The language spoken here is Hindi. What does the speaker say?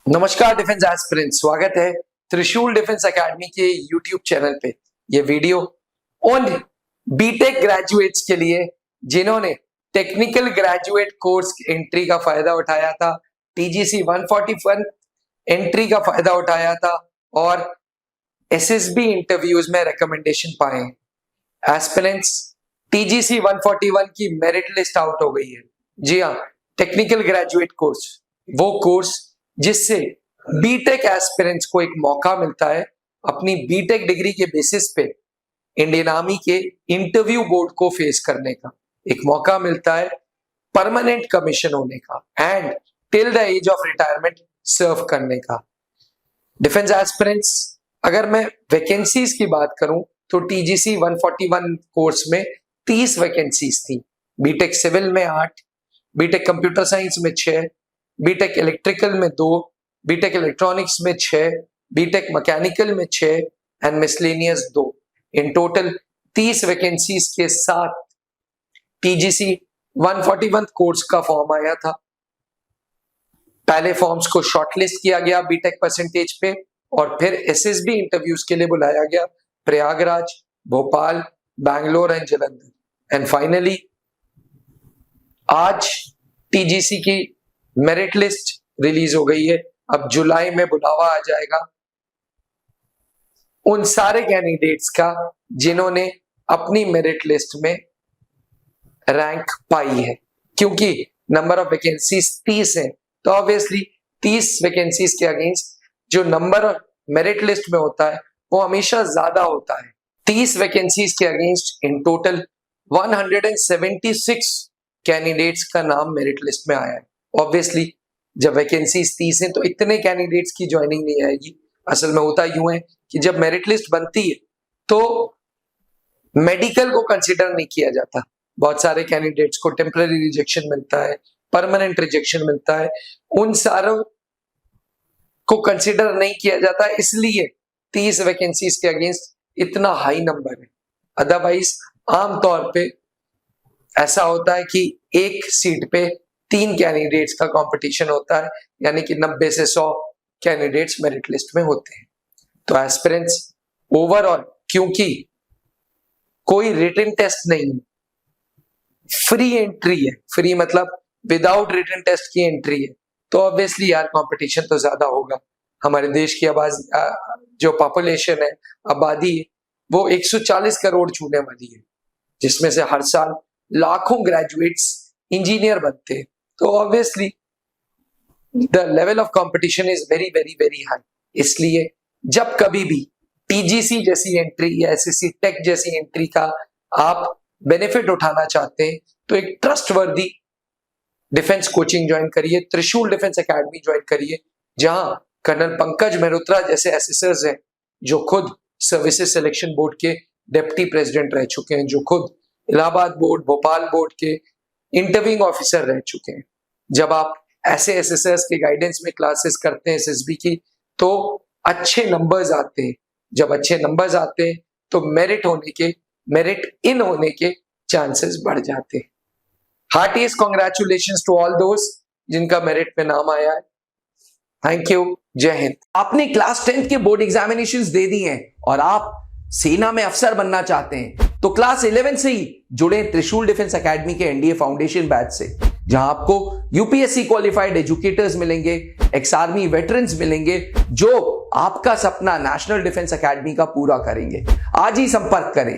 नमस्कार डिफेंस एस्पिरेंट, स्वागत है त्रिशूल डिफेंस एकेडमी के यूट्यूब चैनल पे। ये वीडियो उन बीटेक ग्रेजुएट्स के लिए जिन्होंने टेक्निकल ग्रेजुएट कोर्स एंट्री का फायदा उठाया था, टीजीसी 141 एंट्री का फायदा उठाया था और एसएसबी इंटरव्यूज में रिकमेंडेशन पाए। एस्पिरेंट्स, टीजीसी 141 की मेरिट लिस्ट आउट हो गई है। जी हाँ, टेक्निकल ग्रेजुएट कोर्स, वो कोर्स जिससे बीटेक एस्पिरेंट्स को एक मौका मिलता है अपनी बीटेक डिग्री के बेसिस पे इंडियन आर्मी के इंटरव्यू बोर्ड को फेस करने का, एक मौका मिलता है परमानेंट कमीशन होने का and till the age of retirement serve करने का। डिफेंस एस्पिरेंट्स, अगर मैं वैकेंसीज की बात करूं तो टीजीसी 141 कोर्स में 30 वैकेंसीज थी। बीटेक सिविल में 8, बीटेक कंप्यूटर साइंस में 6, बीटेक इलेक्ट्रिकल में 2, बीटेक इलेक्ट्रॉनिक्स में 6, बीटेक मैकेनिकल में 6 and miscellaneous 2। In total 30 vacancies के साथ टीजीसी 141 कोर्स का फॉर्म आया था। पहले फॉर्म्स को शॉर्टलिस्ट किया गया बीटेक परसेंटेज पे और फिर एसएसबी इंटरव्यूज के लिए बुलाया गया Prayagraj, Bhopal, Bangalore and Jalandhar. And finally आज टीजीसी की मेरिट लिस्ट रिलीज हो गई है। अब जुलाई में बुलावा आ जाएगा उन सारे कैंडिडेट्स का जिन्होंने अपनी मेरिट लिस्ट में रैंक पाई है। क्योंकि नंबर ऑफ वैकेंसीज 30 है तो ऑब्वियसली 30 वैकेंसीज के अगेंस्ट जो नंबर मेरिट लिस्ट में होता है वो हमेशा ज्यादा होता है। 30 वैकेंसीज के अगेंस्ट इन टोटल 176 कैंडिडेट्स का नाम मेरिट लिस्ट में आया है। ऑब्वियसली जब वैकेंसीज 30 हैं तो इतने कैंडिडेट्स की ज्वाइनिंग नहीं आएगी। असल में होता यूं है कि जब मेरिट लिस्ट बनती है तो मेडिकल को कंसीडर नहीं किया जाता। बहुत सारे कैंडिडेट्स को टेम्पररी रिजेक्शन मिलता है, परमानेंट रिजेक्शन मिलता है, उन सारों को कंसीडर नहीं किया जाता, इसलिए 30 वैकेंसीज के अगेंस्ट इतना हाई नंबर है। अदरवाइज आमतौर पे ऐसा होता है कि एक सीट पे 3 कैंडिडेट्स का कंपटीशन होता है, यानी कि 90 से 100 कैंडिडेट्स मेरिट लिस्ट में होते हैं। तो एस्पिरेंट्स ओवरऑल, क्योंकि कोई रिटन टेस्ट नहीं है, फ्री एंट्री है, फ्री मतलब विदाउट रिटन टेस्ट की एंट्री है, तो ऑब्वियसली यार कंपटीशन तो ज्यादा होगा। हमारे देश की जो पॉपुलेशन है, आबादी है, वो 140 करोड़ छूने वाली है, जिसमें से हर साल लाखों ग्रेजुएट्स इंजीनियर बनते हैं। तो obviously the level of competition is very very very high. इसलिए जब कभी भी टीजीसी जैसी एंट्री या एसएससी टेक जैसी एंट्री का आप बेनिफिट उठाना चाहते हैं तो एक ट्रस्टवर्दी डिफेंस कोचिंग ज्वाइन करिए, त्रिशूल डिफेंस एकेडमी ज्वाइन करिए, जहां कर्नल पंकज मेहरोत्रा जैसे एसेसर्स हैं जो खुद सर्विसेज सिलेक्शन बोर्ड के डिप्टी प्रेसिडेंट रह चुके हैं, जो खुद इलाहाबाद बोर्ड, भोपाल बोर्ड के इंटरव्यूइंग ऑफिसर रह चुके हैं। जब आप ऐसे एसेसर्स के गाइडेंस में क्लासेस करते हैं एसएसबी की तो अच्छे नंबर्स आते हैं। जब अच्छे नंबर्स आते हैं तो मेरिट इन होने के चांसेस बढ़ जाते हैं। हार्टीएस्ट कांग्रेचुलेशंस टू ऑल दोस्त जिनका मेरिट में नाम आया है। थैंक यू, जय हिंद। आपने क्लास 10th के बोर्ड एग्जामिनेशंस दे दिए हैं और आप सेना में अफसर बनना चाहते हैं तो क्लास 11 से ही जुड़े त्रिशूल डिफेंस एकेडमी के एनडीए फाउंडेशन बैच से, जहां आपको यूपीएससी क्वालिफाइड एजुकेटर्स मिलेंगे, एक्स आर्मी वेटरन्स मिलेंगे जो आपका सपना नेशनल डिफेंस एकेडमी का पूरा करेंगे। आज ही संपर्क करें।